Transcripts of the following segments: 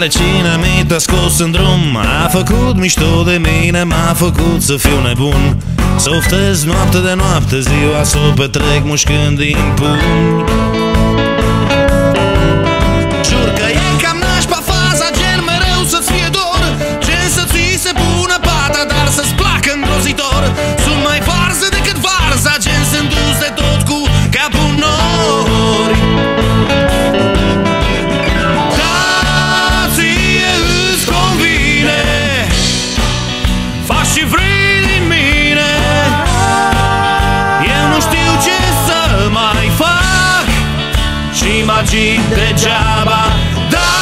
cale, cine mi t-a scos în drum. A făcut mișto de mine, m-a făcut să fiu nebun. Să oftez noapte de noapte, ziua s-o petrec mușcând din pumni. Jur că e cam nașpa faza, gen mereu să-ți fie dor, gen să ți se pună pata, dar să-ți placă îngrozitor. Sunt mai varză decât varza, gen sunt dus de tot cu capul în nori. Da, ție îți convine, faci și vrei din mine. Eu nu știu ce să mai fac și magii degeaba. Da,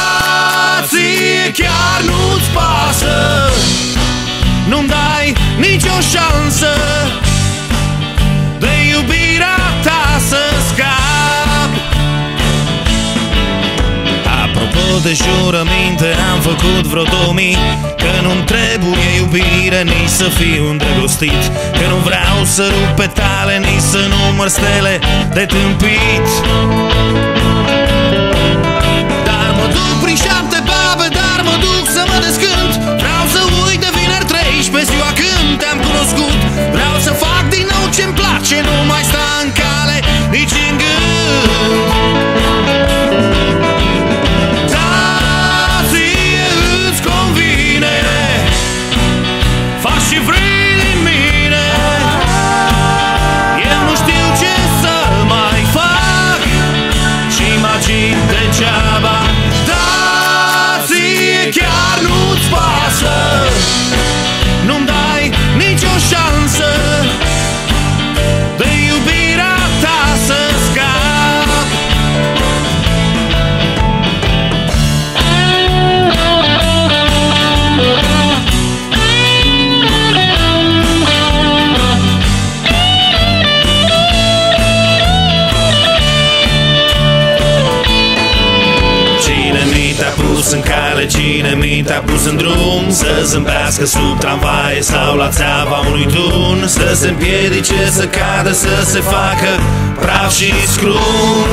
ție chiar nu-ți pasă, nu-mi dai nicio șansă de iubirea ta să scap. Apropo de jurăminte, am făcut vreo 2000, că nu-mi trebuie iubire, nici să fiu îndrăgostit, că nu vreau să rup petale, nici să număr stele de tâmpit. Dar mă duc prin 7 babe, dar mă duc să mă descânt. Vreau să uit de vineri 13, ziua când te-am cunoscut. Vreau să fac din nou ce-mi place, nu mai sta în cale, nici în gând. Da, ție îți convine, faci și vrei din mine. Eu nu știu ce să mai fac și magii degeaba. Da, ție chiar nu-ți pasă, nu-mi dai nicio șansă de iubirea ta să scap. Cine mi te-a pus în cale, cine mi te-a pus în drum, să zâmbească sub tramvaie sau la țeava unui tun, să se împiedice, să cadă, să se facă praf și scrum.